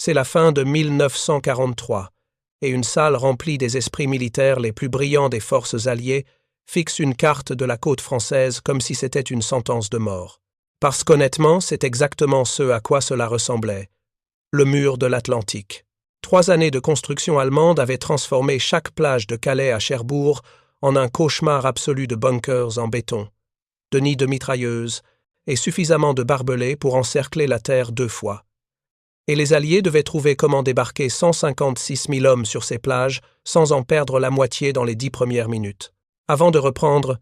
C'est la fin de 1943, et une salle remplie des esprits militaires les plus brillants des forces alliées fixe une carte de la côte française comme si c'était une sentence de mort. Parce qu'honnêtement, c'est exactement ce à quoi cela ressemblait. Le mur de l'Atlantique. 3 années de construction allemande avaient transformé chaque plage de Calais à Cherbourg en un cauchemar absolu de bunkers en béton, de nids de mitrailleuses et suffisamment de barbelés pour encercler la terre 2 fois. Et les Alliés devaient trouver comment débarquer 156 000 hommes sur ces plages sans en perdre la moitié dans les 10 premières minutes. Avant de reprendre,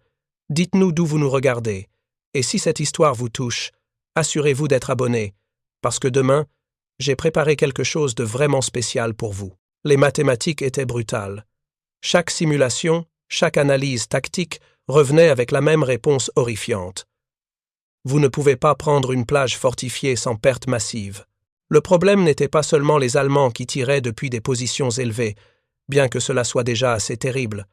dites-nous d'où vous nous regardez, et si cette histoire vous touche, assurez-vous d'être abonné, parce que demain, j'ai préparé quelque chose de vraiment spécial pour vous. Les mathématiques étaient brutales. Chaque simulation, chaque analyse tactique revenait avec la même réponse horrifiante. Vous ne pouvez pas prendre une plage fortifiée sans perte massive. Le problème n'était pas seulement les Allemands qui tiraient depuis des positions élevées, bien que cela soit déjà assez terrible.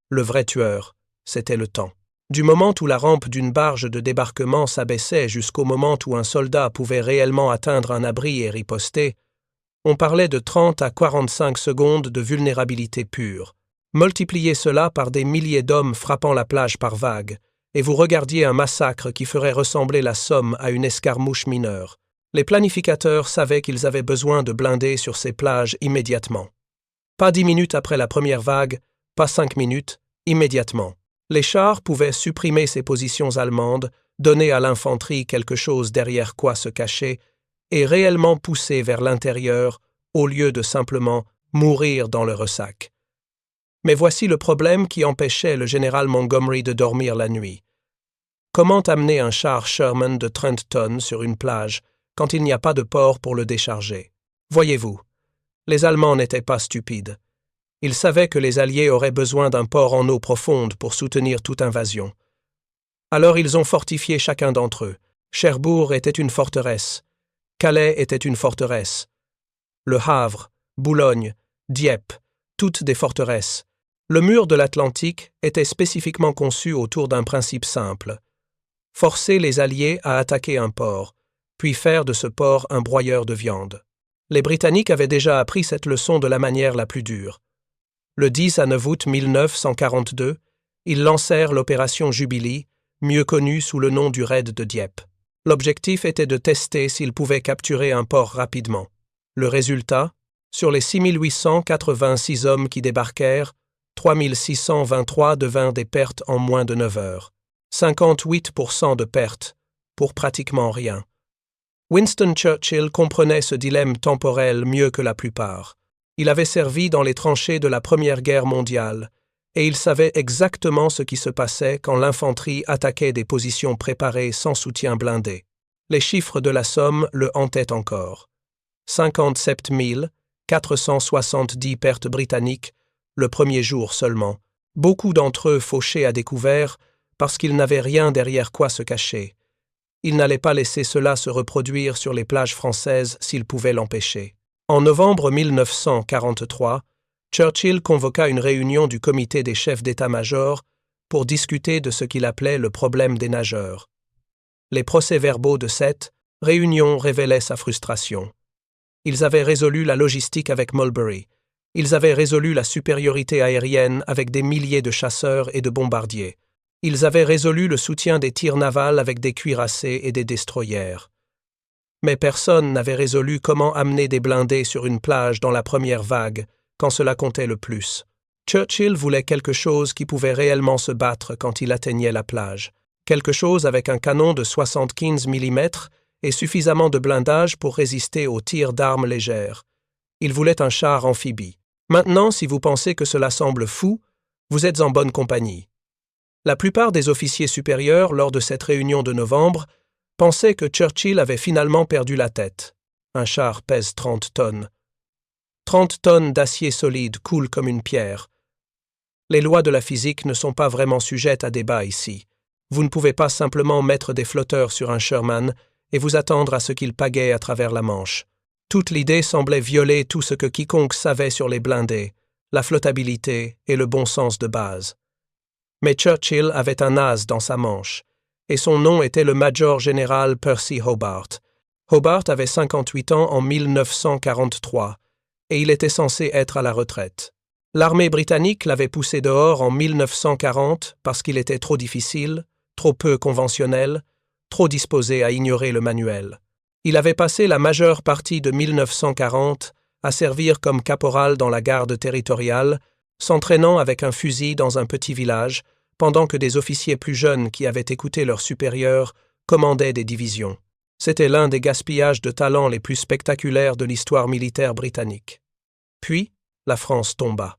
Le vrai tueur, c'était le temps. Du moment où la rampe d'une barge de débarquement s'abaissait jusqu'au moment où un soldat pouvait réellement atteindre un abri et riposter, on parlait de 30 à 45 secondes de vulnérabilité pure. Multipliez cela par des milliers d'hommes frappant la plage par vagues, et vous regardiez un massacre qui ferait ressembler la Somme à une escarmouche mineure. Les planificateurs savaient qu'ils avaient besoin de blindés sur ces plages immédiatement. Pas 10 minutes après la première vague, pas 5 minutes, immédiatement. Les chars pouvaient supprimer ces positions allemandes, donner à l'infanterie quelque chose derrière quoi se cacher, et réellement pousser vers l'intérieur au lieu de simplement mourir dans le ressac. Mais voici le problème qui empêchait le général Montgomery de dormir la nuit. Comment amener un char Sherman de 30 tonnes sur une plage quand il n'y a pas de port pour le décharger? Voyez-vous, les Allemands n'étaient pas stupides. Ils savaient que les Alliés auraient besoin d'un port en eau profonde pour soutenir toute invasion. Alors ils ont fortifié chacun d'entre eux. Cherbourg était une forteresse. Calais était une forteresse. Le Havre, Boulogne, Dieppe, toutes des forteresses. Le mur de l'Atlantique était spécifiquement conçu autour d'un principe simple. Forcer les Alliés à attaquer un port, puis faire de ce port un broyeur de viande. Les Britanniques avaient déjà appris cette leçon de la manière la plus dure. Le 10 à 9 août 1942, ils lancèrent l'opération Jubilee, mieux connue sous le nom du raid de Dieppe. L'objectif était de tester s'ils pouvaient capturer un port rapidement. Le résultat, sur les 6 886 hommes qui débarquèrent, 3 623 devinrent des pertes en moins de 9 heures. 58% de pertes, pour pratiquement rien. Winston Churchill comprenait ce dilemme temporel mieux que la plupart. Il avait servi dans les tranchées de la Première Guerre mondiale, et il savait exactement ce qui se passait quand l'infanterie attaquait des positions préparées sans soutien blindé. Les chiffres de la Somme le hantaient encore. 57 470 pertes britanniques, le premier jour seulement, beaucoup d'entre eux fauchés à découvert parce qu'ils n'avaient rien derrière quoi se cacher. Ils n'allaient pas laisser cela se reproduire sur les plages françaises s'ils pouvaient l'empêcher. En novembre 1943, Churchill convoqua une réunion du comité des chefs d'état-major pour discuter de ce qu'il appelait le problème des nageurs. Les procès-verbaux de cette réunion révélaient sa frustration. Ils avaient résolu la logistique avec Mulberry. Ils avaient résolu la supériorité aérienne avec des milliers de chasseurs et de bombardiers. Ils avaient résolu le soutien des tirs navals avec des cuirassés et des destroyers. Mais personne n'avait résolu comment amener des blindés sur une plage dans la première vague, quand cela comptait le plus. Churchill voulait quelque chose qui pouvait réellement se battre quand il atteignait la plage. Quelque chose avec un canon de 75 mm et suffisamment de blindage pour résister aux tirs d'armes légères. Il voulait un char amphibie. Maintenant, si vous pensez que cela semble fou, vous êtes en bonne compagnie. La plupart des officiers supérieurs, lors de cette réunion de novembre, pensaient que Churchill avait finalement perdu la tête. Un char pèse 30 tonnes. 30 tonnes d'acier solide coulent comme une pierre. Les lois de la physique ne sont pas vraiment sujettes à débat ici. Vous ne pouvez pas simplement mettre des flotteurs sur un Sherman et vous attendre à ce qu'ils pagaient à travers la Manche. Toute l'idée semblait violer tout ce que quiconque savait sur les blindés, la flottabilité et le bon sens de base. Mais Churchill avait un as dans sa manche, et son nom était le Major général Percy Hobart, Hobart avait 58 ans en 1943, et il était censé être à la retraite. L'armée britannique l'avait poussé dehors en 1940 parce qu'il était trop difficile, trop peu conventionnel, trop disposé à ignorer le manuel. Il avait passé la majeure partie de 1940 à servir comme caporal dans la garde territoriale, s'entraînant avec un fusil dans un petit village, pendant que des officiers plus jeunes qui avaient écouté leurs supérieurs commandaient des divisions. C'était l'un des gaspillages de talent les plus spectaculaires de l'histoire militaire britannique. Puis, la France tomba.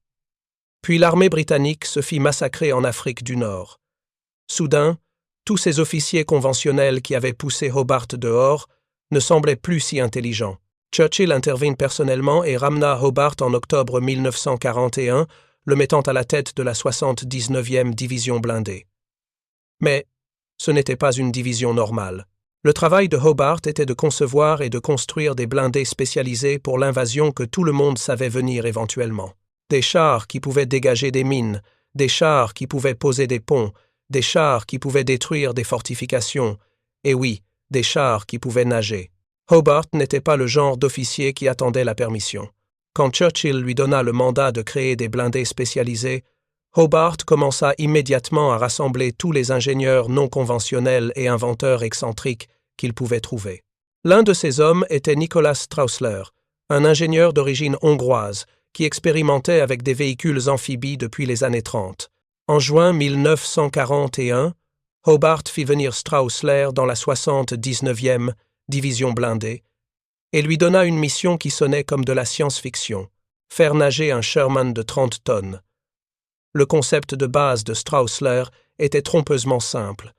Puis l'armée britannique se fit massacrer en Afrique du Nord. Soudain, tous ces officiers conventionnels qui avaient poussé Hobart dehors ne semblaient plus si intelligents. Churchill intervint personnellement et ramena Hobart en octobre 1941, le mettant à la tête de la 79e division blindée. Mais ce n'était pas une division normale. Le travail de Hobart était de concevoir et de construire des blindés spécialisés pour l'invasion que tout le monde savait venir éventuellement. Des chars qui pouvaient dégager des mines, des chars qui pouvaient poser des ponts, des chars qui pouvaient détruire des fortifications, et oui, des chars qui pouvaient nager. Hobart n'était pas le genre d'officier qui attendait la permission. Quand Churchill lui donna le mandat de créer des blindés spécialisés, Hobart commença immédiatement à rassembler tous les ingénieurs non conventionnels et inventeurs excentriques qu'il pouvait trouver. L'un de ces hommes était Nicolas Straussler, un ingénieur d'origine hongroise qui expérimentait avec des véhicules amphibies depuis les années 30. En juin 1941, Hobart fit venir Straussler dans la 79e division blindée et lui donna une mission qui sonnait comme de la science-fiction, faire nager un Sherman de 30 tonnes. Le concept de base de Straussler était trompeusement simple.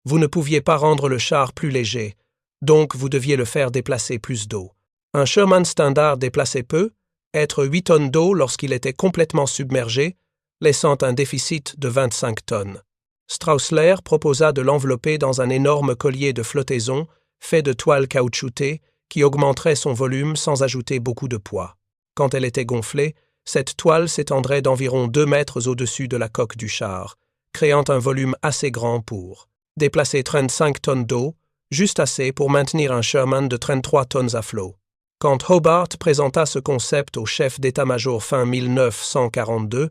Vous ne pouviez pas rendre le char plus léger, donc vous deviez le faire déplacer plus d'eau. Un Sherman standard déplaçait peu, être 8 tonnes d'eau lorsqu'il était complètement submergé, laissant un déficit de 25 tonnes. Straussler proposa de l'envelopper dans un énorme collier de flottaison fait de toile caoutchoutée qui augmenterait son volume sans ajouter beaucoup de poids. Quand elle était gonflée, cette toile s'étendrait d'environ 2 mètres au-dessus de la coque du char, créant un volume assez grand pour déplacer 35 tonnes d'eau, juste assez pour maintenir un Sherman de 33 tonnes à flot. Quand Hobart présenta ce concept au chef d'état-major fin 1942,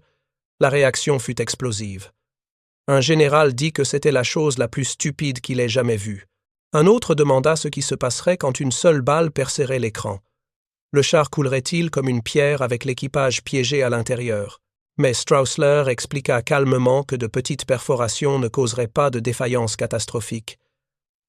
la réaction fut explosive. Un général dit que c'était la chose la plus stupide qu'il ait jamais vue. Un autre demanda ce qui se passerait quand une seule balle percerait l'écran. Le char coulerait-il comme une pierre avec l'équipage piégé à l'intérieur? Mais Straussler expliqua calmement que de petites perforations ne causeraient pas de défaillance catastrophique.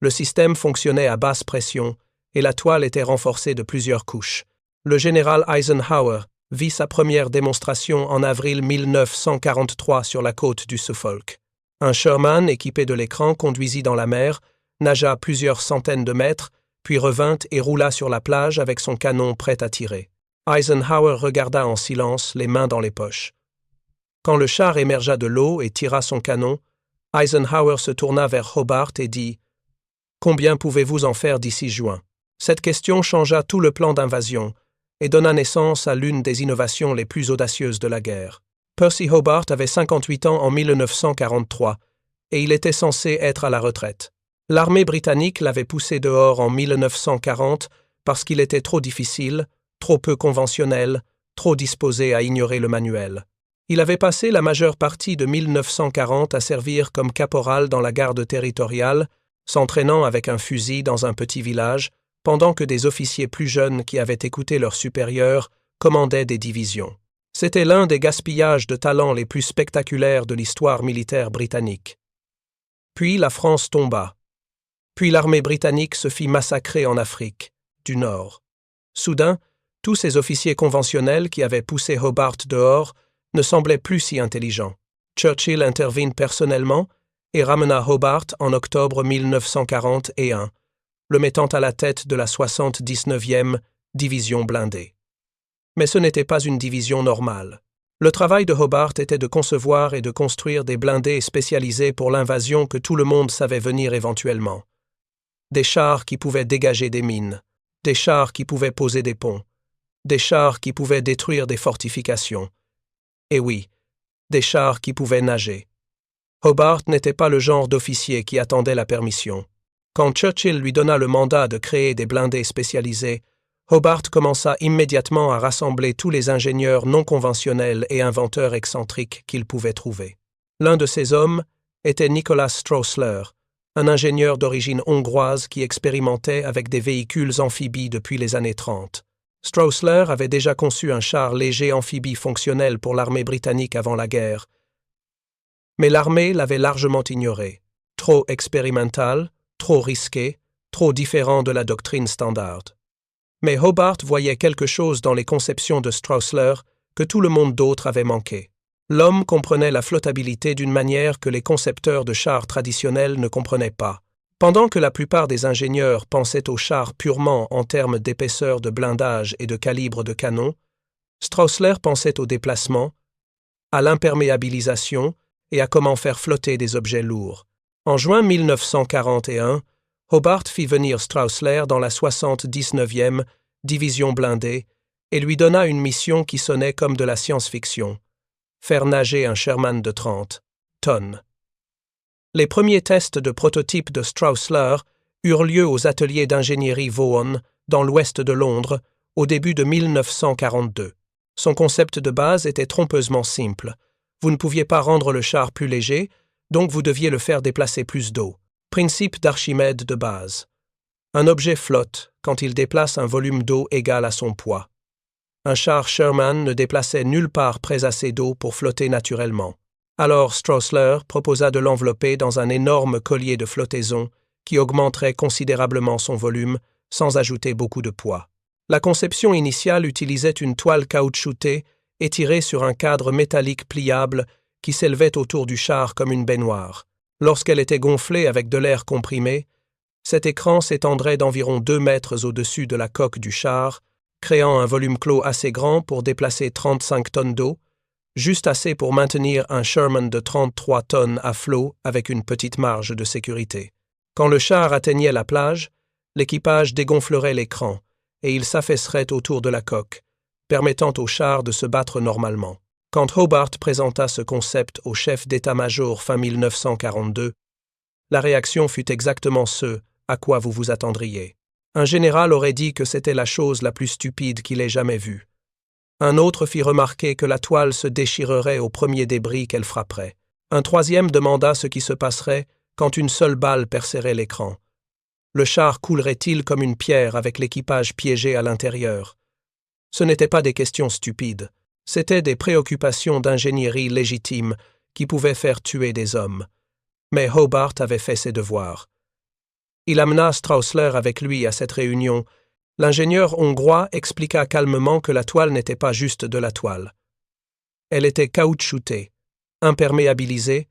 Le système fonctionnait à basse pression et la toile était renforcée de plusieurs couches. Le général Eisenhower vit sa première démonstration en avril 1943 sur la côte du Suffolk. Un Sherman équipé de l'écran conduisit dans la mer, nagea plusieurs centaines de mètres, puis revint et roula sur la plage avec son canon prêt à tirer. Eisenhower regarda en silence, les mains dans les poches. Quand le char émergea de l'eau et tira son canon, Eisenhower se tourna vers Hobart et dit « Combien pouvez-vous en faire d'ici juin ?» Cette question changea tout le plan d'invasion et donna naissance à l'une des innovations les plus audacieuses de la guerre. Percy Hobart avait 58 ans en 1943 et il était censé être à la retraite. L'armée britannique l'avait poussé dehors en 1940 parce qu'il était trop difficile, trop peu conventionnel, trop disposé à ignorer le manuel. Il avait passé la majeure partie de 1940 à servir comme caporal dans la garde territoriale, s'entraînant avec un fusil dans un petit village, pendant que des officiers plus jeunes qui avaient écouté leurs supérieurs commandaient des divisions. C'était l'un des gaspillages de talent les plus spectaculaires de l'histoire militaire britannique. Puis la France tomba. Puis l'armée britannique se fit massacrer en Afrique du Nord. Soudain, tous ces officiers conventionnels qui avaient poussé Hobart dehors ne semblaient plus si intelligents. Churchill intervint personnellement et ramena Hobart en octobre 1941, le mettant à la tête de la 79e division blindée. Mais ce n'était pas une division normale. Le travail de Hobart était de concevoir et de construire des blindés spécialisés pour l'invasion que tout le monde savait venir éventuellement. Des chars qui pouvaient dégager des mines, des chars qui pouvaient poser des ponts, des chars qui pouvaient détruire des fortifications. Et oui, des chars qui pouvaient nager. Hobart n'était pas le genre d'officier qui attendait la permission. Quand Churchill lui donna le mandat de créer des blindés spécialisés, Hobart commença immédiatement à rassembler tous les ingénieurs non conventionnels et inventeurs excentriques qu'il pouvait trouver. L'un de ces hommes était Nicholas Stroessler, un ingénieur d'origine hongroise qui expérimentait avec des véhicules amphibies depuis les années 30. Stroessler avait déjà conçu un char léger amphibie fonctionnel pour l'armée britannique avant la guerre, mais l'armée l'avait largement ignoré. Trop expérimental, trop risqué, trop différent de la doctrine standard. Mais Hobart voyait quelque chose dans les conceptions de Stroessler que tout le monde d'autre avait manqué. L'homme comprenait la flottabilité d'une manière que les concepteurs de chars traditionnels ne comprenaient pas. Pendant que la plupart des ingénieurs pensaient aux chars purement en termes d'épaisseur de blindage et de calibre de canon, Stroessler pensait au déplacement, à l'imperméabilisation et à comment faire flotter des objets lourds. En juin 1941, Hobart fit venir Stroessler dans la 79e division blindée et lui donna une mission qui sonnait comme de la science-fiction: faire nager un Sherman de 30 tonnes. Les premiers tests de prototypes de Stroessler eurent lieu aux ateliers d'ingénierie Vaughan, dans l'ouest de Londres, au début de 1942. Son concept de base était trompeusement simple. Vous ne pouviez pas rendre le char plus léger, donc vous deviez le faire déplacer plus d'eau. Principe d'Archimède de base. Un objet flotte quand il déplace un volume d'eau égal à son poids. Un char Sherman ne déplaçait nulle part près assez d'eau pour flotter naturellement. Alors Stroessler proposa de l'envelopper dans un énorme collier de flottaison qui augmenterait considérablement son volume sans ajouter beaucoup de poids. La conception initiale utilisait une toile caoutchoutée étirée sur un cadre métallique pliable qui s'élevait autour du char comme une baignoire. Lorsqu'elle était gonflée avec de l'air comprimé, cet écran s'étendrait d'environ 2 mètres au-dessus de la coque du char, créant un volume clos assez grand pour déplacer 35 tonnes d'eau, juste assez pour maintenir un Sherman de 33 tonnes à flot avec une petite marge de sécurité. Quand le char atteignait la plage, l'équipage dégonflerait l'écran et il s'affaisserait autour de la coque, permettant au char de se battre normalement. Quand Hobart présenta ce concept au chef d'état-major fin 1942, la réaction fut exactement ce à quoi vous vous attendriez. Un général aurait dit que c'était la chose la plus stupide qu'il ait jamais vue. Un autre fit remarquer que la toile se déchirerait au premier débris qu'elle frapperait. Un troisième demanda ce qui se passerait quand une seule balle percerait l'écran. Le char coulerait-il comme une pierre avec l'équipage piégé à l'intérieur? Ce n'étaient pas des questions stupides, c'étaient des préoccupations d'ingénierie légitimes qui pouvaient faire tuer des hommes. Mais Hobart avait fait ses devoirs. Il amena Stroessler avec lui à cette réunion. L'ingénieur hongrois expliqua calmement que la toile n'était pas juste de la toile. Elle était caoutchoutée, imperméabilisée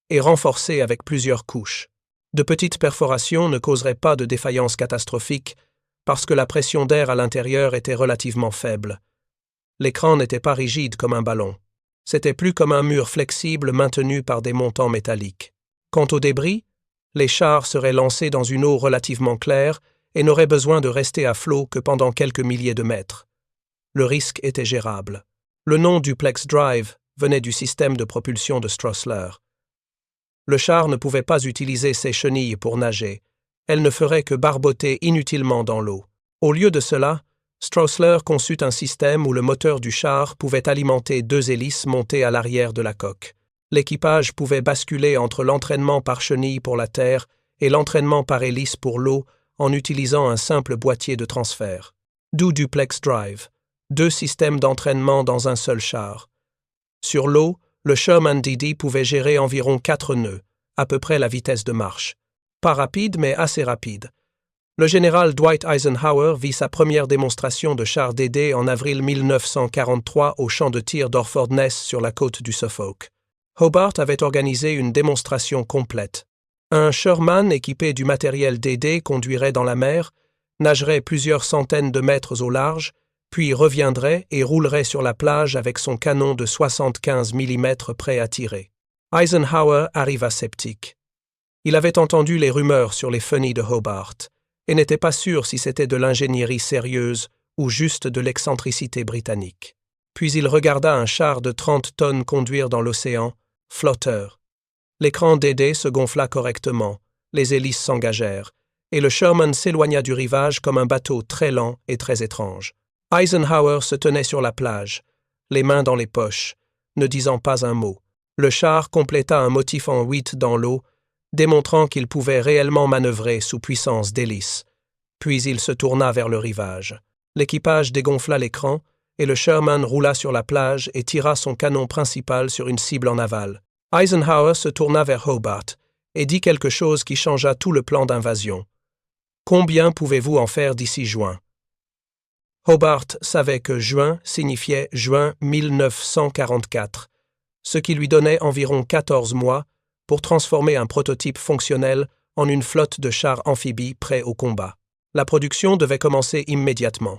et renforcée avec plusieurs couches. De petites perforations ne causeraient pas de défaillance catastrophique parce que la pression d'air à l'intérieur était relativement faible. L'écran n'était pas rigide comme un ballon. C'était plus comme un mur flexible maintenu par des montants métalliques. Quant aux débris, les chars seraient lancés dans une eau relativement claire et n'auraient besoin de rester à flot que pendant quelques milliers de mètres. Le risque était gérable. Le nom Duplex Drive venait du système de propulsion de Stroessler. Le char ne pouvait pas utiliser ses chenilles pour nager. Elles ne feraient que barboter inutilement dans l'eau. Au lieu de cela, Stroessler conçut un système où le moteur du char pouvait alimenter 2 hélices montées à l'arrière de la coque. L'équipage pouvait basculer entre l'entraînement par chenille pour la terre et l'entraînement par hélice pour l'eau en utilisant un simple boîtier de transfert. D'où Duplex Drive, 2 systèmes d'entraînement dans un seul char. Sur l'eau, le Sherman DD pouvait gérer environ 4 nœuds, à peu près la vitesse de marche. Pas rapide, mais assez rapide. Le général Dwight Eisenhower vit sa première démonstration de char DD en avril 1943 au champ de tir d'Orford Ness sur la côte du Suffolk. Hobart avait organisé une démonstration complète. Un Sherman équipé du matériel DD conduirait dans la mer, nagerait plusieurs centaines de mètres au large, puis reviendrait et roulerait sur la plage avec son canon de 75 mm prêt à tirer. Eisenhower arriva sceptique. Il avait entendu les rumeurs sur les funnies de Hobart et n'était pas sûr si c'était de l'ingénierie sérieuse ou juste de l'excentricité britannique. Puis il regarda un char de 30 tonnes conduire dans l'océan, flotteur. L'écran DD se gonfla correctement, les hélices s'engagèrent, et le Sherman s'éloigna du rivage comme un bateau très lent et très étrange. Eisenhower se tenait sur la plage, les mains dans les poches, ne disant pas un mot. Le char compléta un motif en 8 dans l'eau, démontrant qu'il pouvait réellement manœuvrer sous puissance d'hélice. Puis il se tourna vers le rivage. L'équipage dégonfla l'écran, et le Sherman roula sur la plage et tira son canon principal sur une cible en aval. Eisenhower se tourna vers Hobart et dit quelque chose qui changea tout le plan d'invasion. « Combien pouvez-vous en faire d'ici juin » Hobart savait que juin signifiait juin 1944, ce qui lui donnait environ 14 mois pour transformer un prototype fonctionnel en une flotte de chars amphibies prêts au combat. La production devait commencer immédiatement.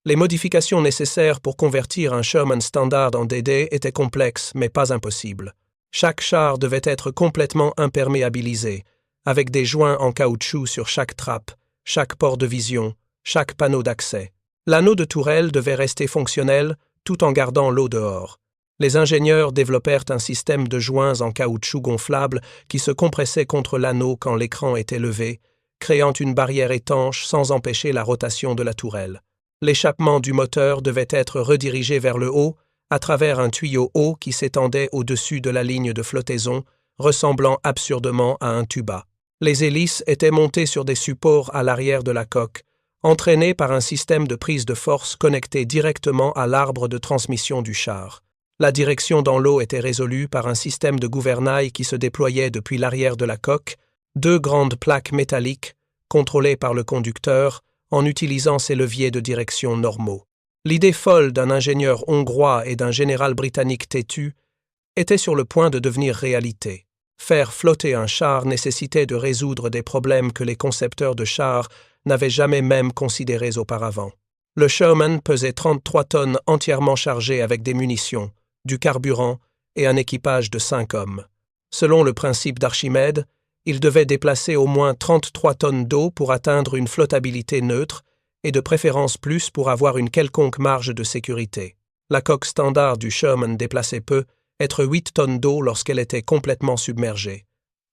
Les modifications nécessaires pour convertir un Sherman standard en DD étaient complexes, mais pas impossibles. Chaque char devait être complètement imperméabilisé, avec des joints en caoutchouc sur chaque trappe, chaque port de vision, chaque panneau d'accès. L'anneau de tourelle devait rester fonctionnel tout en gardant l'eau dehors. Les ingénieurs développèrent un système de joints en caoutchouc gonflable qui se compressait contre l'anneau quand l'écran était levé, créant une barrière étanche sans empêcher la rotation de la tourelle. L'échappement du moteur devait être redirigé vers le haut à travers un tuyau haut qui s'étendait au-dessus de la ligne de flottaison, ressemblant absurdement à un tuba. Les hélices étaient montées sur des supports à l'arrière de la coque, entraînées par un système de prise de force connecté directement à l'arbre de transmission du char. La direction dans l'eau était résolue par un système de gouvernail qui se déployait depuis l'arrière de la coque, 2 grandes plaques métalliques, contrôlées par le conducteur, en utilisant ses leviers de direction normaux. L'idée folle d'un ingénieur hongrois et d'un général britannique têtu était sur le point de devenir réalité. Faire flotter un char nécessitait de résoudre des problèmes que les concepteurs de chars n'avaient jamais même considérés auparavant. Le Sherman pesait 33 tonnes entièrement chargées avec des munitions, du carburant et un équipage de 5 hommes. Selon le principe d'Archimède, il devait déplacer au moins 33 tonnes d'eau pour atteindre une flottabilité neutre et de préférence plus pour avoir une quelconque marge de sécurité. La coque standard du Sherman déplaçait peu, être 8 tonnes d'eau lorsqu'elle était complètement submergée.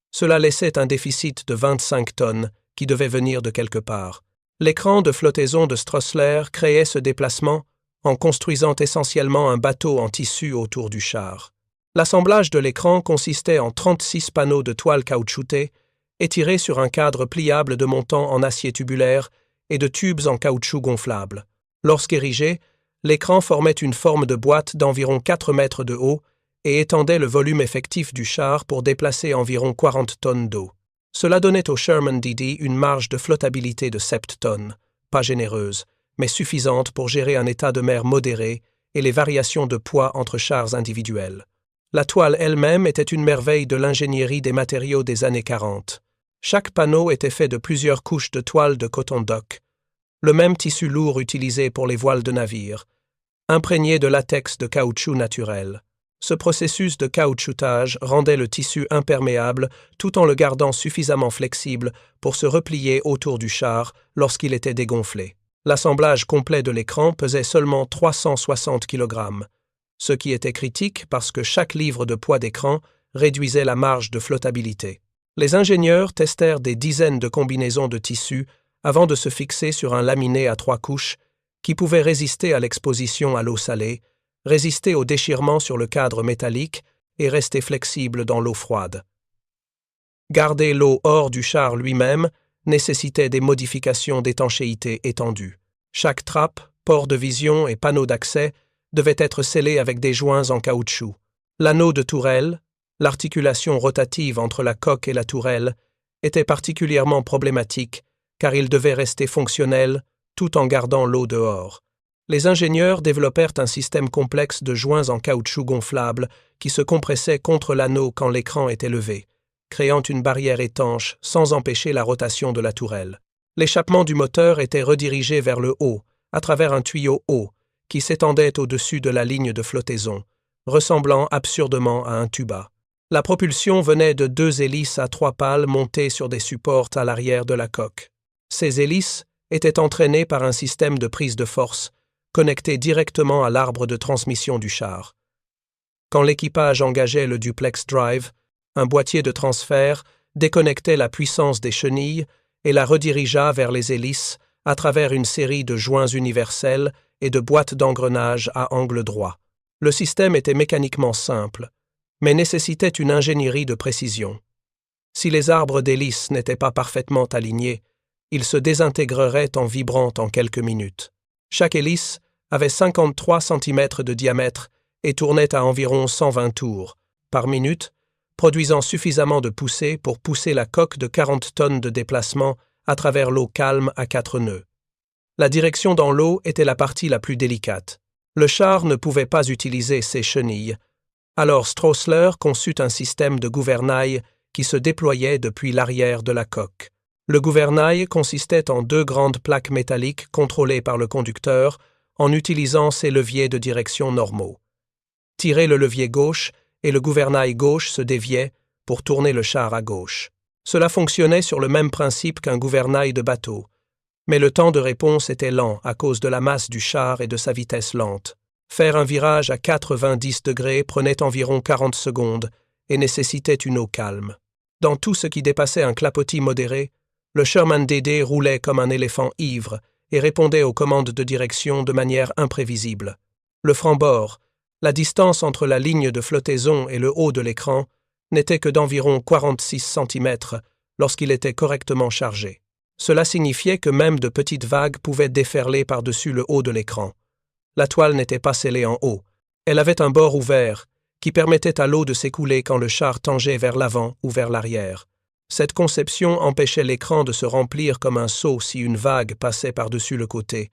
Cela laissait un déficit de 25 tonnes qui devait venir de quelque part. L'écran de flottaison de Stroessler créait ce déplacement en construisant essentiellement un bateau en tissu autour du char. L'assemblage de l'écran consistait en 36 panneaux de toile caoutchoutée étirés sur un cadre pliable de montant en acier tubulaire et de tubes en caoutchouc gonflable. Lorsqu'érigé, l'écran formait une forme de boîte d'environ 4 mètres de haut et étendait le volume effectif du char pour déplacer environ 40 tonnes d'eau. Cela donnait au Sherman DD une marge de flottabilité de 7 tonnes, pas généreuse, mais suffisante pour gérer un état de mer modéré et les variations de poids entre chars individuels. La toile elle-même était une merveille de l'ingénierie des matériaux des années 40. Chaque panneau était fait de plusieurs couches de toile de coton dock, le même tissu lourd utilisé pour les voiles de navire, imprégné de latex de caoutchouc naturel. Ce processus de caoutchoutage rendait le tissu imperméable tout en le gardant suffisamment flexible pour se replier autour du char lorsqu'il était dégonflé. L'assemblage complet de l'écran pesait seulement 360 kg, ce qui était critique parce que chaque livre de poids d'écran réduisait la marge de flottabilité. Les ingénieurs testèrent des dizaines de combinaisons de tissus avant de se fixer sur un laminé à 3 couches qui pouvait résister à l'exposition à l'eau salée, résister au déchirement sur le cadre métallique et rester flexible dans l'eau froide. Garder l'eau hors du char lui-même nécessitait des modifications d'étanchéité étendues. Chaque trappe, port de vision et panneau d'accès devait être scellé avec des joints en caoutchouc. L'anneau de tourelle, l'articulation rotative entre la coque et la tourelle, était particulièrement problématique car il devait rester fonctionnel tout en gardant l'eau dehors. Les ingénieurs développèrent un système complexe de joints en caoutchouc gonflable qui se compressaient contre l'anneau quand l'écran était levé, créant une barrière étanche sans empêcher la rotation de la tourelle. L'échappement du moteur était redirigé vers le haut, à travers un tuyau haut, qui s'étendait au-dessus de la ligne de flottaison, ressemblant absurdement à un tuba. La propulsion venait de 2 hélices à 3 pales montées sur des supports à l'arrière de la coque. Ces hélices étaient entraînées par un système de prise de force, connecté directement à l'arbre de transmission du char. Quand l'équipage engageait le duplex drive, un boîtier de transfert déconnectait la puissance des chenilles et la redirigea vers les hélices à travers une série de joints universels et de boîtes d'engrenages à angle droit. Le système était mécaniquement simple, mais nécessitait une ingénierie de précision. Si les arbres d'hélice n'étaient pas parfaitement alignés, ils se désintégreraient en vibrant en quelques minutes. Chaque hélice avait 53 cm de diamètre et tournait à environ 120 tours par minute, produisant suffisamment de poussée pour pousser la coque de 40 tonnes de déplacement à travers l'eau calme à 4 nœuds. La direction dans l'eau était la partie la plus délicate. Le char ne pouvait pas utiliser ses chenilles, alors Stroessler conçut un système de gouvernail qui se déployait depuis l'arrière de la coque. Le gouvernail consistait en 2 grandes plaques métalliques contrôlées par le conducteur en utilisant ses leviers de direction normaux. Tirez le levier gauche et le gouvernail gauche se déviait pour tourner le char à gauche. Cela fonctionnait sur le même principe qu'un gouvernail de bateau, mais le temps de réponse était lent à cause de la masse du char et de sa vitesse lente. Faire un virage à 90 degrés prenait environ 40 secondes et nécessitait une eau calme. Dans tout ce qui dépassait un clapotis modéré, le Sherman DD roulait comme un éléphant ivre et répondait aux commandes de direction de manière imprévisible. Le franc-bord, la distance entre la ligne de flottaison et le haut de l'écran, n'était que d'environ 46 cm lorsqu'il était correctement chargé. Cela signifiait que même de petites vagues pouvaient déferler par-dessus le haut de l'écran. La toile n'était pas scellée en haut. Elle avait un bord ouvert qui permettait à l'eau de s'écouler quand le char tangeait vers l'avant ou vers l'arrière. Cette conception empêchait l'écran de se remplir comme un seau si une vague passait par-dessus le côté.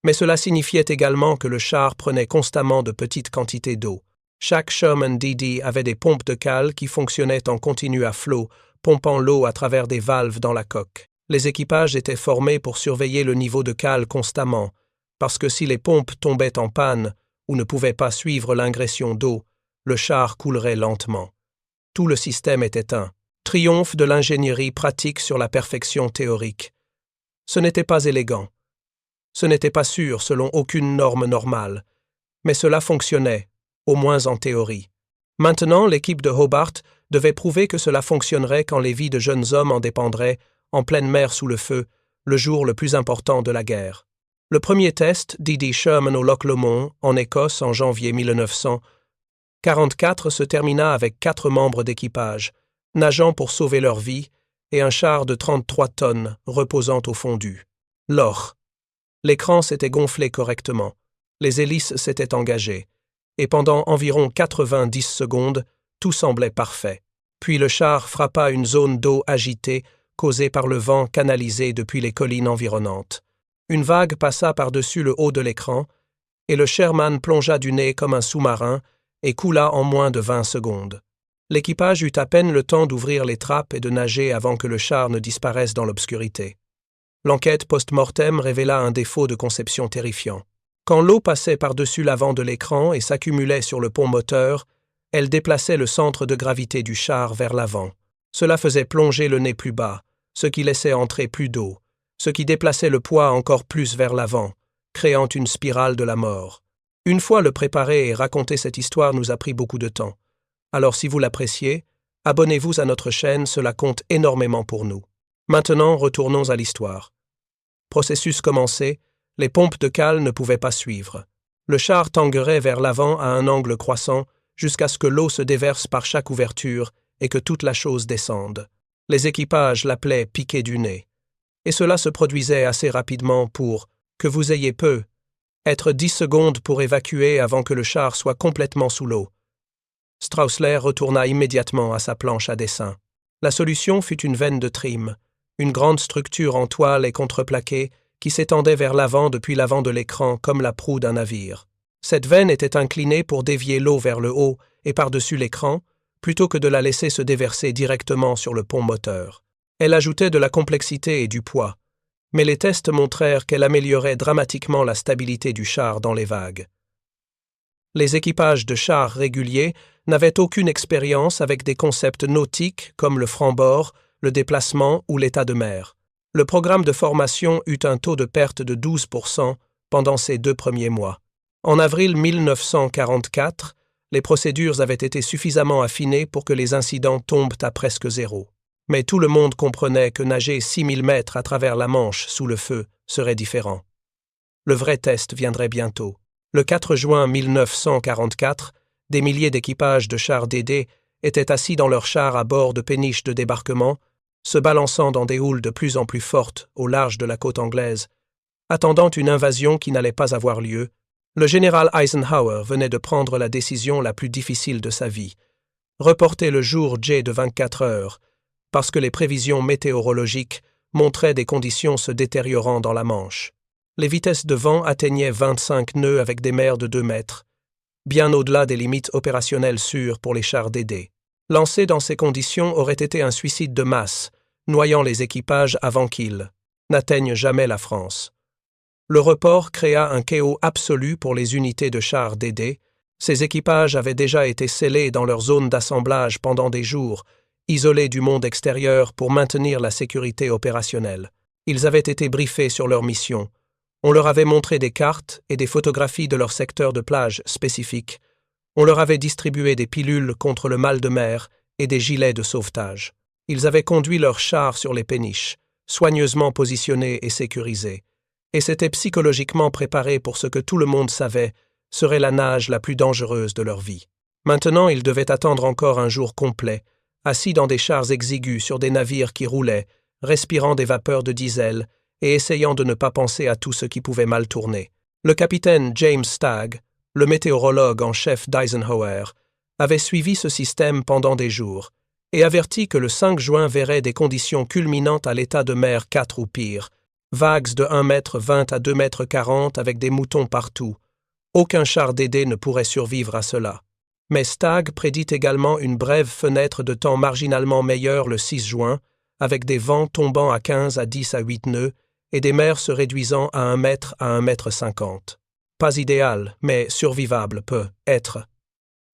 Mais cela signifiait également que le char prenait constamment de petites quantités d'eau. Chaque Sherman DD avait des pompes de cale qui fonctionnaient en continu à flot, pompant l'eau à travers des valves dans la coque. Les équipages étaient formés pour surveiller le niveau de cale constamment, parce que si les pompes tombaient en panne ou ne pouvaient pas suivre l'ingression d'eau, le char coulerait lentement. Tout le système était un triomphe de l'ingénierie pratique sur la perfection théorique. Ce n'était pas élégant. Ce n'était pas sûr selon aucune norme normale, mais cela fonctionnait, au moins en théorie. Maintenant, l'équipe de Hobart devait prouver que cela fonctionnerait quand les vies de jeunes hommes en dépendraient, en pleine mer sous le feu, le jour le plus important de la guerre. Le premier test d'E.D. Sherman au Loch Lomond, en Écosse, en janvier 1944, se termina avec 4 membres d'équipage, nageant pour sauver leur vie, et un char de 33 tonnes reposant au fondu. Loch. L'écran s'était gonflé correctement, les hélices s'étaient engagées, et pendant environ 90 secondes, tout semblait parfait. Puis le char frappa une zone d'eau agitée causée par le vent canalisé depuis les collines environnantes. Une vague passa par-dessus le haut de l'écran, et le Sherman plongea du nez comme un sous-marin et coula en moins de 20 secondes. L'équipage eut à peine le temps d'ouvrir les trappes et de nager avant que le char ne disparaisse dans l'obscurité. L'enquête post-mortem révéla un défaut de conception terrifiant. Quand l'eau passait par-dessus l'avant de l'écran et s'accumulait sur le pont moteur, elle déplaçait le centre de gravité du char vers l'avant. Cela faisait plonger le nez plus bas, ce qui laissait entrer plus d'eau, ce qui déplaçait le poids encore plus vers l'avant, créant une spirale de la mort. Une fois le préparer et raconter cette histoire nous a pris beaucoup de temps. Alors si vous l'appréciez, abonnez-vous à notre chaîne, cela compte énormément pour nous. Maintenant, retournons à l'histoire. Processus commencé, les pompes de cale ne pouvaient pas suivre. Le char tanguerait vers l'avant à un angle croissant jusqu'à ce que l'eau se déverse par chaque ouverture et que toute la chose descende. Les équipages l'appelaient « piquer du nez ». Et cela se produisait assez rapidement pour, que vous ayez peu, être 10 secondes pour évacuer avant que le char soit complètement sous l'eau. Stroessler retourna immédiatement à sa planche à dessin. La solution fut une veine de trim, une grande structure en toile et contreplaquée qui s'étendait vers l'avant depuis l'avant de l'écran comme la proue d'un navire. Cette veine était inclinée pour dévier l'eau vers le haut et par-dessus l'écran, plutôt que de la laisser se déverser directement sur le pont moteur. Elle ajoutait de la complexité et du poids, mais les tests montrèrent qu'elle améliorait dramatiquement la stabilité du char dans les vagues. Les équipages de chars réguliers n'avaient aucune expérience avec des concepts nautiques comme le franc-bord, le déplacement ou l'état de mer. Le programme de formation eut un taux de perte de 12% pendant ces 2 premiers mois. En avril 1944, les procédures avaient été suffisamment affinées pour que les incidents tombent à presque zéro. Mais tout le monde comprenait que nager 6000 mètres à travers la Manche sous le feu serait différent. Le vrai test viendrait bientôt. Le 4 juin 1944, des milliers d'équipages de chars DD étaient assis dans leurs chars à bord de péniches de débarquement, se balançant dans des houles de plus en plus fortes au large de la côte anglaise, attendant une invasion qui n'allait pas avoir lieu. Le général Eisenhower venait de prendre la décision la plus difficile de sa vie, reporter le jour J de 24 heures, parce que les prévisions météorologiques montraient des conditions se détériorant dans la Manche. Les vitesses de vent atteignaient 25 nœuds avec des mers de 2 mètres, bien au-delà des limites opérationnelles sûres pour les chars DD. Lancer dans ces conditions aurait été un suicide de masse, noyant les équipages avant qu'ils n'atteignent jamais la France. Le report créa un chaos absolu pour les unités de chars DD. Ces équipages avaient déjà été scellés dans leur zone d'assemblage pendant des jours, isolés du monde extérieur pour maintenir la sécurité opérationnelle. Ils avaient été briefés sur leur mission. On leur avait montré des cartes et des photographies de leur secteur de plage spécifique. On leur avait distribué des pilules contre le mal de mer et des gilets de sauvetage. Ils avaient conduit leurs chars sur les péniches, soigneusement positionnés et sécurisés, et s'étaient psychologiquement préparés pour ce que tout le monde savait serait la nage la plus dangereuse de leur vie. Maintenant, ils devaient attendre encore un jour complet, assis dans des chars exigus sur des navires qui roulaient, respirant des vapeurs de diesel et essayant de ne pas penser à tout ce qui pouvait mal tourner. Le capitaine James Stagg, le météorologue en chef d'Eisenhower, avait suivi ce système pendant des jours et averti que le 5 juin verrait des conditions culminantes à l'état de mer 4 ou pire, vagues de 1,20 m à 2,40 m avec des moutons partout. Aucun char DD ne pourrait survivre à cela. Mais Stagg prédit également une brève fenêtre de temps marginalement meilleure le 6 juin, avec des vents tombant à 15 à 10 à 8 nœuds et des mers se réduisant à 1 mètre à 1,50 m. Pas idéal, mais survivable peut être.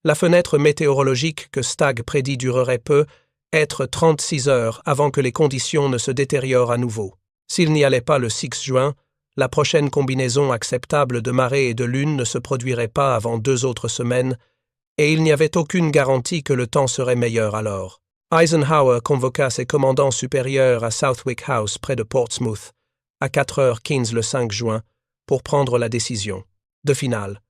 La fenêtre météorologique que Stagg prédit durerait peu, être 36 heures avant que les conditions ne se détériorent à nouveau. S'il n'y allait pas le 6 juin, la prochaine combinaison acceptable de marée et de lune ne se produirait pas avant 2 autres semaines, et il n'y avait aucune garantie que le temps serait meilleur alors. Eisenhower convoqua ses commandants supérieurs à Southwick House près de Portsmouth, à 4h15 le 5 juin, pour prendre la décision. De finale.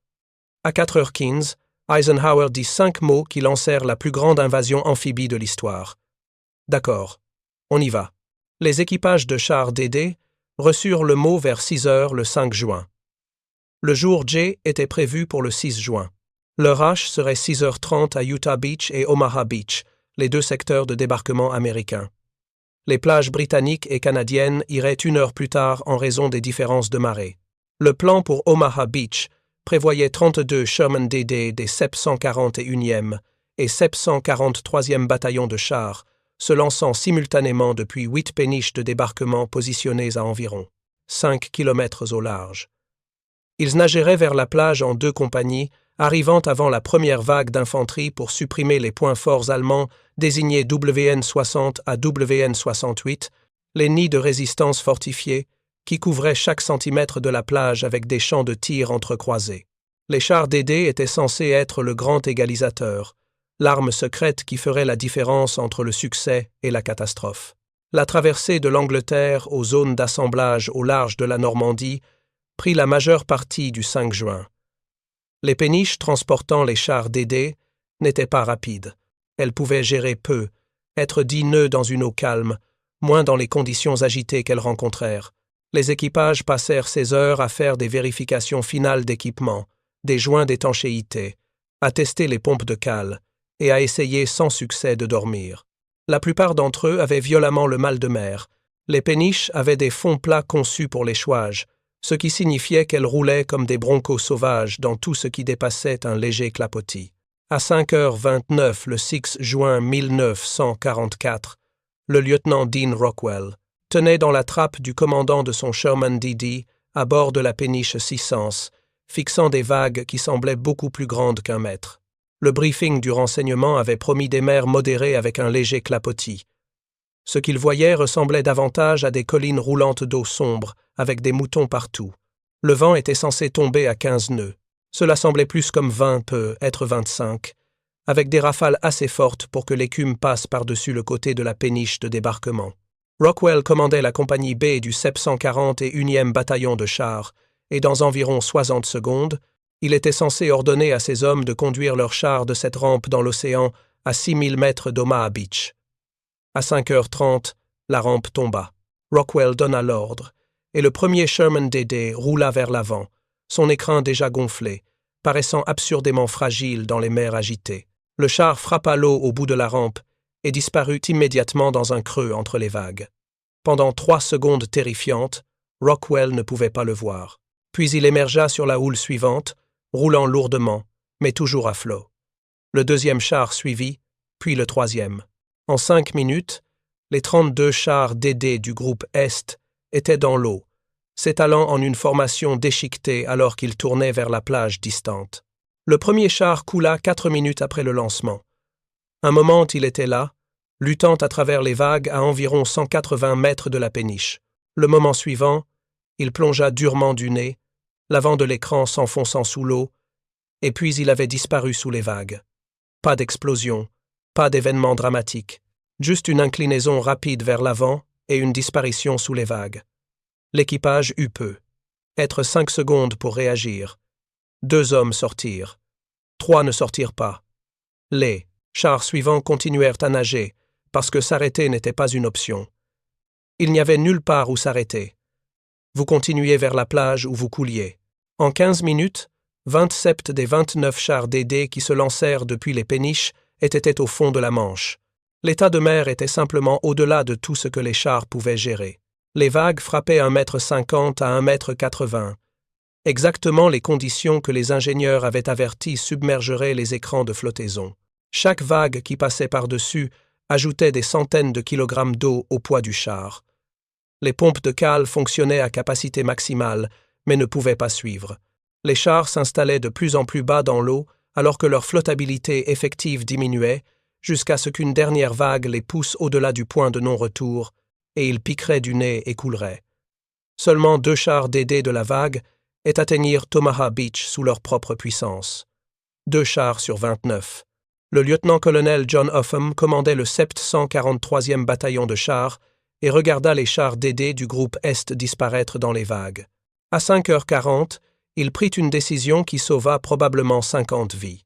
À 4h15, Eisenhower dit 5 mots qui lancèrent la plus grande invasion amphibie de l'histoire. D'accord, on y va. Les équipages de chars DD reçurent le mot vers 6 heures le 5 juin. Le jour J était prévu pour le 6 juin. Leur H serait 6h30 à Utah Beach et Omaha Beach, les 2 secteurs de débarquement américains. Les plages britanniques et canadiennes iraient 1 heure plus tard en raison des différences de marée. Le plan pour Omaha Beach prévoyait 32 Sherman DD des 741e et 743e bataillons de chars, se lançant simultanément depuis 8 péniches de débarquement positionnées à environ 5 km au large. Ils nageraient vers la plage en 2 compagnies, arrivant avant la première vague d'infanterie pour supprimer les points forts allemands désignés WN-60 à WN-68, les nids de résistance fortifiés, qui couvraient chaque centimètre de la plage avec des champs de tir entrecroisés. Les chars DD étaient censés être le grand égalisateur, l'arme secrète qui ferait la différence entre le succès et la catastrophe. La traversée de l'Angleterre aux zones d'assemblage au large de la Normandie prit la majeure partie du 5 juin. Les péniches transportant les chars DD n'étaient pas rapides. Elles pouvaient gérer peu, être 10 nœuds dans une eau calme, moins dans les conditions agitées qu'elles rencontrèrent. Les équipages passèrent ces heures à faire des vérifications finales d'équipement, des joints d'étanchéité, à tester les pompes de cale et à essayer sans succès de dormir. La plupart d'entre eux avaient violemment le mal de mer. Les péniches avaient des fonds plats conçus pour l'échouage, ce qui signifiait qu'elles roulaient comme des broncos sauvages dans tout ce qui dépassait un léger clapotis. À 5h29 le 6 juin 1944, le lieutenant Dean Rockwell tenait dans la trappe du commandant de son Sherman DD à bord de la péniche Sissance, fixant des vagues qui semblaient beaucoup plus grandes qu'1 mètre. Le briefing du renseignement avait promis des mers modérées avec un léger clapotis. Ce qu'il voyait ressemblait davantage à des collines roulantes d'eau sombre, avec des moutons partout. Le vent était censé tomber à 15 nœuds. Cela semblait plus comme 20 peut être 25, avec des rafales assez fortes pour que l'écume passe par-dessus le côté de la péniche de débarquement. Rockwell commandait la compagnie B du 741e bataillon de chars, et dans environ 60 secondes, il était censé ordonner à ses hommes de conduire leurs chars de cette rampe dans l'océan à 6000 mètres d'Omaha Beach. À 5h30, la rampe tomba. Rockwell donna l'ordre, et le premier Sherman DD roula vers l'avant, son écrin déjà gonflé, paraissant absurdément fragile dans les mers agitées. Le char frappa l'eau au bout de la rampe et disparut immédiatement dans un creux entre les vagues. Pendant 3 secondes terrifiantes, Rockwell ne pouvait pas le voir. Puis il émergea sur la houle suivante, roulant lourdement, mais toujours à flot. Le deuxième char suivit, puis le troisième. En 5 minutes, les 32 chars DD du groupe Est étaient dans l'eau, s'étalant en une formation déchiquetée alors qu'ils tournaient vers la plage distante. Le premier char coula 4 minutes après le lancement. Un moment, il était là, luttant à travers les vagues à environ 180 mètres de la péniche. Le moment suivant, il plongea durement du nez, l'avant de l'écran s'enfonçant sous l'eau, et puis il avait disparu sous les vagues. Pas d'explosion, pas d'événement dramatique, juste une inclinaison rapide vers l'avant et une disparition sous les vagues. L'équipage eut peu. Être 5 secondes pour réagir. 2 hommes sortirent. 3 ne sortirent pas. Les chars suivants continuèrent à nager, parce que s'arrêter n'était pas une option. Il n'y avait nulle part où s'arrêter. Vous continuiez vers la plage où vous couliez. En 15 minutes, 27 des 29 chars DD qui se lancèrent depuis les péniches étaient au fond de la Manche. L'état de mer était simplement au-delà de tout ce que les chars pouvaient gérer. Les vagues frappaient 1,50 m à 1,80 m. Exactement les conditions que les ingénieurs avaient averties submergeraient les écrans de flottaison. Chaque vague qui passait par-dessus ajoutait des centaines de kilogrammes d'eau au poids du char. Les pompes de cale fonctionnaient à capacité maximale, mais ne pouvaient pas suivre. Les chars s'installaient de plus en plus bas dans l'eau, alors que leur flottabilité effective diminuait, jusqu'à ce qu'une dernière vague les pousse au-delà du point de non-retour, et ils piqueraient du nez et couleraient. Seulement 2 chars DD de la vague atteignirent Omaha Beach sous leur propre puissance. 2 chars sur 29. Le lieutenant-colonel John Upham commandait le 743e bataillon de chars et regarda les chars DD du groupe Est disparaître dans les vagues. À 5h40, il prit une décision qui sauva probablement 50 vies.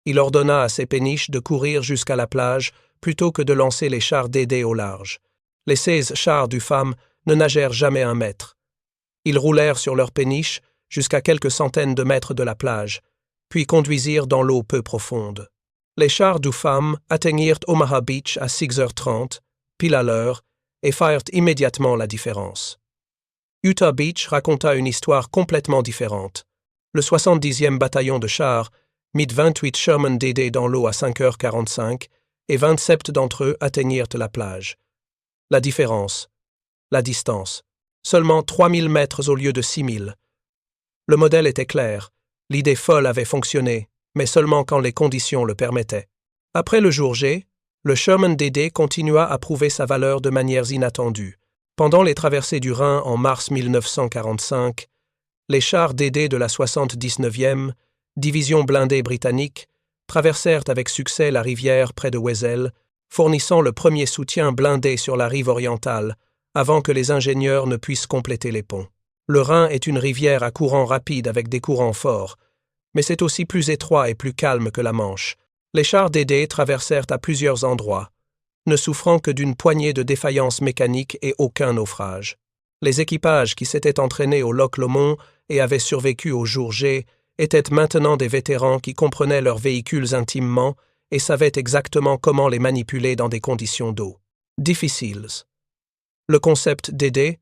Il ordonna à ses péniches de courir jusqu'à la plage plutôt que de lancer les chars DD au large. Les 16 chars d'Upham ne nagèrent jamais 1 mètre. Ils roulèrent sur leurs péniches jusqu'à quelques centaines de mètres de la plage, puis conduisirent dans l'eau peu profonde. Les chars d'Upham atteignirent Omaha Beach à 6h30, pile à l'heure, et firent immédiatement la différence. Utah Beach raconta une histoire complètement différente. Le 70e bataillon de chars mit 28 Sherman DD dans l'eau à 5h45 et 27 d'entre eux atteignirent la plage. La différence. La distance. Seulement 3000 mètres au lieu de 6000. Le modèle était clair. L'idée folle avait fonctionné, mais seulement quand les conditions le permettaient. Après le jour J, le Sherman DD continua à prouver sa valeur de manières inattendues. Pendant les traversées du Rhin en mars 1945, les chars DD de la 79e, division blindée britannique, traversèrent avec succès la rivière près de Wesel, fournissant le premier soutien blindé sur la rive orientale, avant que les ingénieurs ne puissent compléter les ponts. Le Rhin est une rivière à courant rapide avec des courants forts, mais c'est aussi plus étroit et plus calme que la Manche. Les chars DD traversèrent à plusieurs endroits, ne souffrant que d'une poignée de défaillances mécaniques et aucun naufrage. Les équipages qui s'étaient entraînés au Loch Lomond et avaient survécu au jour J étaient maintenant des vétérans qui comprenaient leurs véhicules intimement et savaient exactement comment les manipuler dans des conditions d'eau difficiles. Le concept DD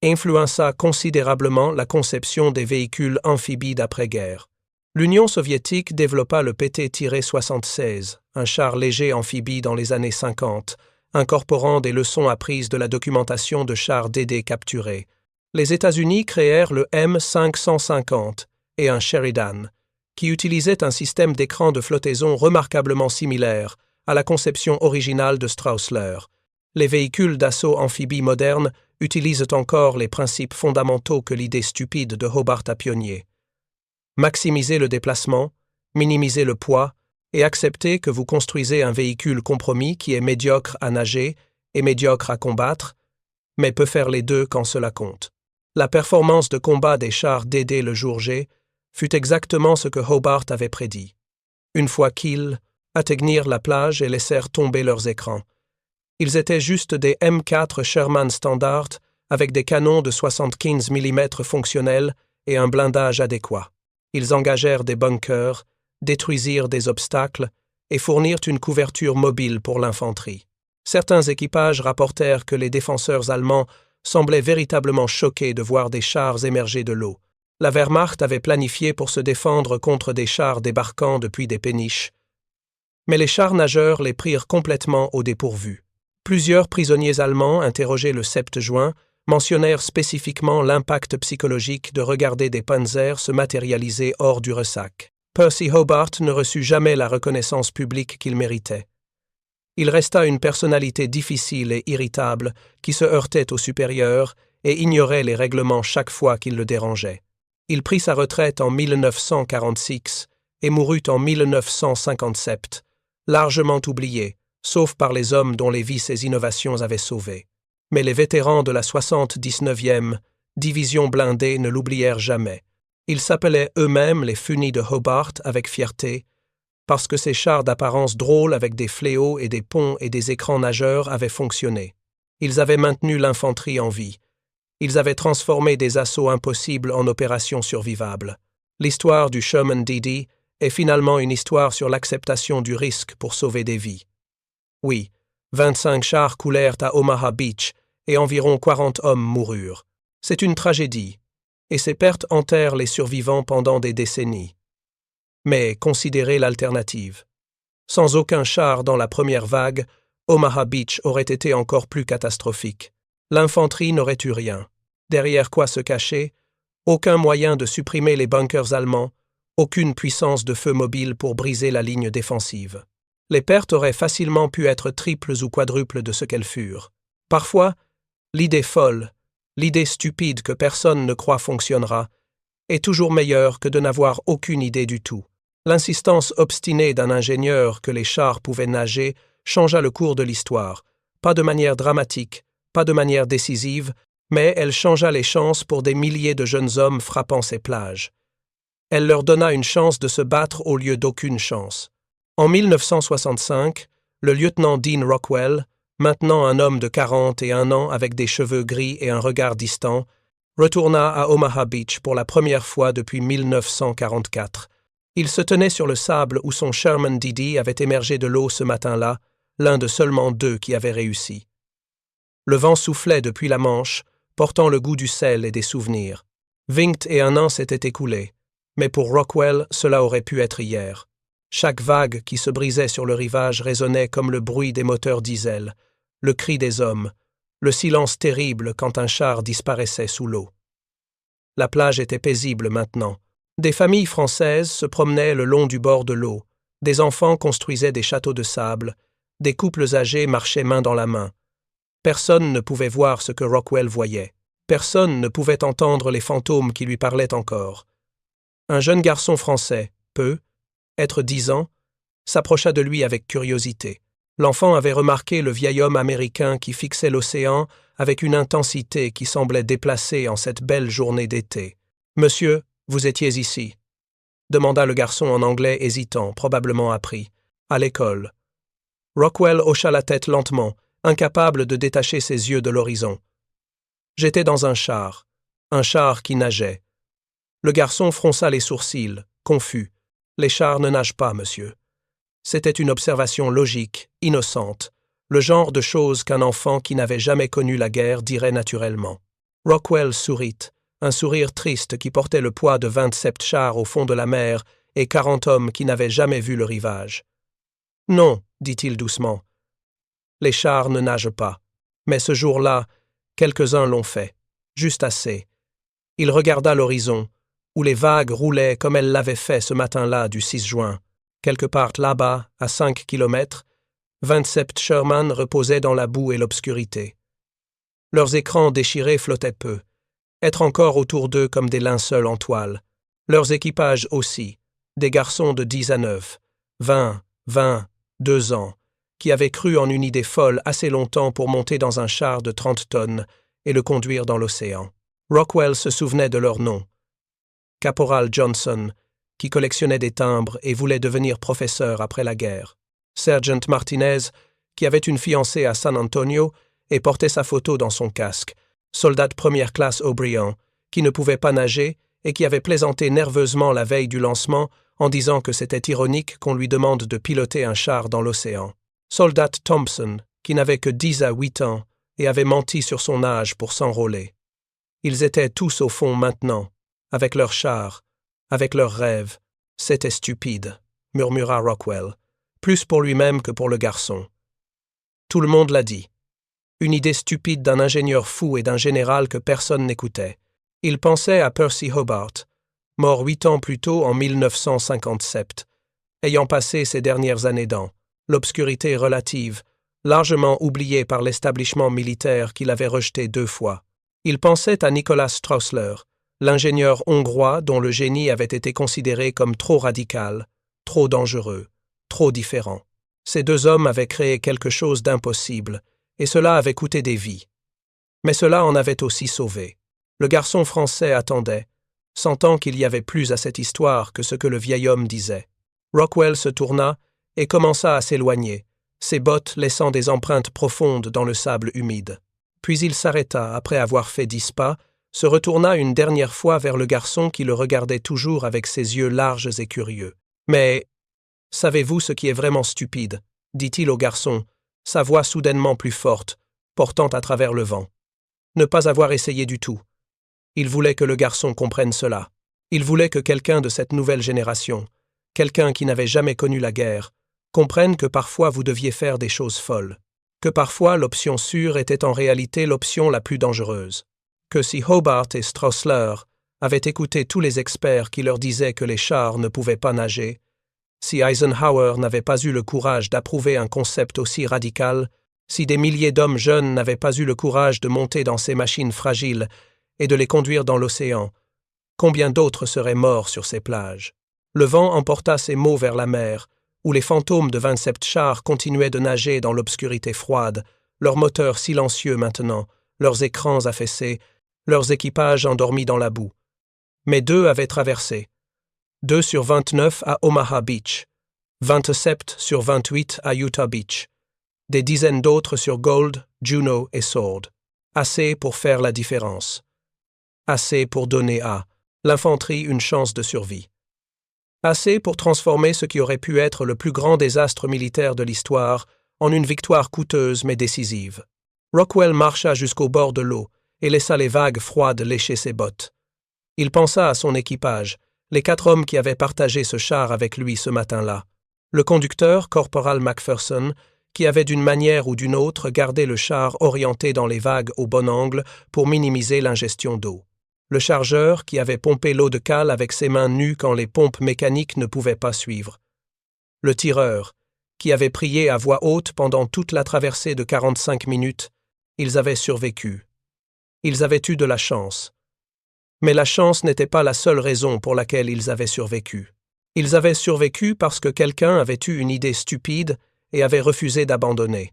influença considérablement la conception des véhicules amphibies d'après-guerre. L'Union soviétique développa le PT-76, un char léger amphibie dans les années 50, incorporant des leçons apprises de la documentation de chars DD capturés. Les États-Unis créèrent le M550 et un Sheridan, qui utilisait un système d'écran de flottaison remarquablement similaire à la conception originale de Straussler. Les véhicules d'assaut amphibies modernes utilisent encore les principes fondamentaux que l'idée stupide de Hobart a pionniers. Maximiser le déplacement, minimiser le poids et acceptez que vous construisez un véhicule compromis qui est médiocre à nager et médiocre à combattre, mais peut faire les deux quand cela compte. La performance de combat des chars d'D le jour J fut exactement ce que Hobart avait prédit. Une fois qu'ils atteignirent la plage et laissèrent tomber leurs écrans. Ils étaient juste des M4 Sherman Standard avec des canons de 75 mm fonctionnels et un blindage adéquat. Ils engagèrent des bunkers, détruisirent des obstacles et fournirent une couverture mobile pour l'infanterie. Certains équipages rapportèrent que les défenseurs allemands semblaient véritablement choqués de voir des chars émerger de l'eau. La Wehrmacht avait planifié pour se défendre contre des chars débarquant depuis des péniches, mais les chars nageurs les prirent complètement au dépourvu. Plusieurs prisonniers allemands, interrogés le 7 juin, mentionnèrent spécifiquement l'impact psychologique de regarder des panzers se matérialiser hors du ressac. Percy Hobart ne reçut jamais la reconnaissance publique qu'il méritait. Il resta une personnalité difficile et irritable qui se heurtait aux supérieurs et ignorait les règlements chaque fois qu'ils le dérangeaient. Il prit sa retraite en 1946 et mourut en 1957, largement oublié, sauf par les hommes dont les vies ses innovations avaient sauvé. Mais les vétérans de la 79e division blindée ne l'oublièrent jamais. Ils s'appelaient eux-mêmes les Funny de Hobart avec fierté, parce que ces chars d'apparence drôle avec des fléaux et des ponts et des écrans nageurs avaient fonctionné. Ils avaient maintenu l'infanterie en vie. Ils avaient transformé des assauts impossibles en opérations survivables. L'histoire du Sherman DD est finalement une histoire sur l'acceptation du risque pour sauver des vies. Oui, 25 chars coulèrent à Omaha Beach et environ 40 hommes moururent. C'est une tragédie, et ces pertes hantèrent les survivants pendant des décennies. Mais considérez l'alternative. Sans aucun char dans la première vague, Omaha Beach aurait été encore plus catastrophique. L'infanterie n'aurait eu rien. Derrière quoi se cacher? Aucun moyen de supprimer les bunkers allemands, aucune puissance de feu mobile pour briser la ligne défensive. Les pertes auraient facilement pu être triples ou quadruples de ce qu'elles furent. Parfois, l'idée folle, l'idée stupide que personne ne croit fonctionnera, est toujours meilleure que de n'avoir aucune idée du tout. L'insistance obstinée d'un ingénieur que les chars pouvaient nager changea le cours de l'histoire, pas de manière dramatique, pas de manière décisive, mais elle changea les chances pour des milliers de jeunes hommes frappant ces plages. Elle leur donna une chance de se battre au lieu d'aucune chance. En 1965, le lieutenant Dean Rockwell, maintenant un homme de 41 ans avec des cheveux gris et un regard distant, retourna à Omaha Beach pour la première fois depuis 1944. Il se tenait sur le sable où son Sherman DD avait émergé de l'eau ce matin-là, l'un de seulement 2 qui avaient réussi. Le vent soufflait depuis la Manche, portant le goût du sel et des souvenirs. 21 ans s'étaient écoulés, mais pour Rockwell, cela aurait pu être hier. Chaque vague qui se brisait sur le rivage résonnait comme le bruit des moteurs diesel, le cri des hommes, le silence terrible quand un char disparaissait sous l'eau. La plage était paisible maintenant. Des familles françaises se promenaient le long du bord de l'eau, des enfants construisaient des châteaux de sable, des couples âgés marchaient main dans la main. Personne ne pouvait voir ce que Rockwell voyait. Personne ne pouvait entendre les fantômes qui lui parlaient encore. Un jeune garçon français, être 10 ans, s'approcha de lui avec curiosité. L'enfant avait remarqué le vieil homme américain qui fixait l'océan avec une intensité qui semblait déplacée en cette belle journée d'été. « Monsieur, vous étiez ici ?» demanda le garçon en anglais hésitant, probablement appris. « À l'école. » Rockwell hocha la tête lentement, incapable de détacher ses yeux de l'horizon. « J'étais dans un char qui nageait. » Le garçon fronça les sourcils, confus. « Les chars ne nagent pas, monsieur. » C'était une observation logique, innocente, le genre de choses qu'un enfant qui n'avait jamais connu la guerre dirait naturellement. Rockwell sourit, un sourire triste qui portait le poids de 27 chars au fond de la mer et 40 hommes qui n'avaient jamais vu le rivage. « Non, dit-il doucement. Les chars ne nagent pas. Mais ce jour-là, quelques-uns l'ont fait. Juste assez. » Il regarda l'horizon, où les vagues roulaient comme elles l'avaient fait ce matin-là du 6 juin. Quelque part là-bas, à 5 kilomètres, 27 Sherman reposaient dans la boue et l'obscurité. Leurs écrans déchirés flottaient peu, être encore autour d'eux comme des linceuls en toile. Leurs équipages aussi, des garçons de 10 à 9, 20, 22 ans, qui avait cru en une idée folle assez longtemps pour monter dans un char de 30 tonnes et le conduire dans l'océan. Rockwell se souvenait de leur nom. Caporal Johnson, qui collectionnait des timbres et voulait devenir professeur après la guerre. Sergeant Martinez, qui avait une fiancée à San Antonio et portait sa photo dans son casque. Soldat de première classe O'Brien, qui ne pouvait pas nager et qui avait plaisanté nerveusement la veille du lancement en disant que c'était ironique qu'on lui demande de piloter un char dans l'océan. Soldat Thompson, qui n'avait que 10 à 8 ans et avait menti sur son âge pour s'enrôler. Ils étaient tous au fond maintenant, avec leur char, avec leurs rêves. C'était stupide, murmura Rockwell, plus pour lui-même que pour le garçon. Tout le monde l'a dit. Une idée stupide d'un ingénieur fou et d'un général que personne n'écoutait. Il pensait à Percy Hobart, mort 8 ans plus tôt en 1957, ayant passé ses dernières années dans l'obscurité relative, largement oublié par l'établissement militaire qu'il avait rejeté 2 fois. Il pensait à Nicolas Straussler, l'ingénieur hongrois dont le génie avait été considéré comme trop radical, trop dangereux, trop différent. Ces 2 hommes avaient créé quelque chose d'impossible, et cela avait coûté des vies. Mais cela en avait aussi sauvé. Le garçon français attendait, sentant qu'il y avait plus à cette histoire que ce que le vieil homme disait. Rockwell se tourna et commença à s'éloigner, ses bottes laissant des empreintes profondes dans le sable humide. Puis il s'arrêta après avoir fait 10 pas, se retourna une dernière fois vers le garçon qui le regardait toujours avec ses yeux larges et curieux. « Mais, savez-vous ce qui est vraiment stupide ?» dit-il au garçon, sa voix soudainement plus forte, portant à travers le vent. Ne pas avoir essayé du tout. Il voulait que le garçon comprenne cela. Il voulait que quelqu'un de cette nouvelle génération, quelqu'un qui n'avait jamais connu la guerre, comprenne que parfois vous deviez faire des choses folles, que parfois l'option sûre était en réalité l'option la plus dangereuse, que si Hobart et Straussler avaient écouté tous les experts qui leur disaient que les chars ne pouvaient pas nager, si Eisenhower n'avait pas eu le courage d'approuver un concept aussi radical, si des milliers d'hommes jeunes n'avaient pas eu le courage de monter dans ces machines fragiles et de les conduire dans l'océan, combien d'autres seraient morts sur ces plages? Le vent emporta ces mots vers la mer, où les fantômes de 27 chars continuaient de nager dans l'obscurité froide, leurs moteurs silencieux maintenant, leurs écrans affaissés, leurs équipages endormis dans la boue. Mais 2 avaient traversé. 2 sur 29 à Omaha Beach, 27 sur 28 à Utah Beach, des dizaines d'autres sur Gold, Juno et Sword. Assez pour faire la différence. Assez pour donner à l'infanterie une chance de survie. Assez pour transformer ce qui aurait pu être le plus grand désastre militaire de l'histoire en une victoire coûteuse mais décisive. Rockwell marcha jusqu'au bord de l'eau et laissa les vagues froides lécher ses bottes. Il pensa à son équipage, les 4 hommes qui avaient partagé ce char avec lui ce matin-là. Le conducteur, Corporal McPherson, qui avait d'une manière ou d'une autre gardé le char orienté dans les vagues au bon angle pour minimiser l'ingestion d'eau. Le chargeur, qui avait pompé l'eau de cale avec ses mains nues quand les pompes mécaniques ne pouvaient pas suivre. Le tireur, qui avait prié à voix haute pendant toute la traversée de 45 minutes. Ils avaient survécu. Ils avaient eu de la chance. Mais la chance n'était pas la seule raison pour laquelle ils avaient survécu. Ils avaient survécu parce que quelqu'un avait eu une idée stupide et avait refusé d'abandonner.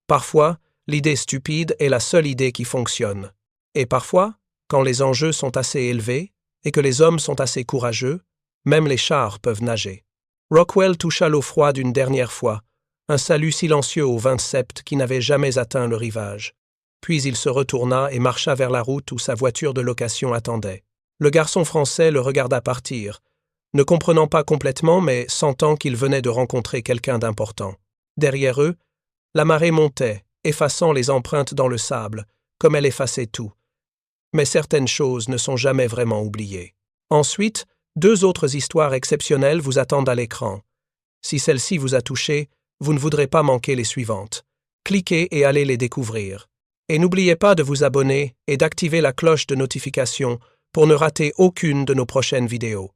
Parfois, l'idée stupide est la seule idée qui fonctionne. Et parfois, quand les enjeux sont assez élevés et que les hommes sont assez courageux, même les chars peuvent nager. Rockwell toucha l'eau froide une dernière fois, un salut silencieux au 27 qui n'avait jamais atteint le rivage. Puis il se retourna et marcha vers la route où sa voiture de location attendait. Le garçon français le regarda partir, ne comprenant pas complètement mais sentant qu'il venait de rencontrer quelqu'un d'important. Derrière eux, la marée montait, effaçant les empreintes dans le sable, comme elle effaçait tout. Mais certaines choses ne sont jamais vraiment oubliées. Ensuite, 2 autres histoires exceptionnelles vous attendent à l'écran. Si celle-ci vous a touché, vous ne voudrez pas manquer les suivantes. Cliquez et allez les découvrir. Et n'oubliez pas de vous abonner et d'activer la cloche de notification pour ne rater aucune de nos prochaines vidéos.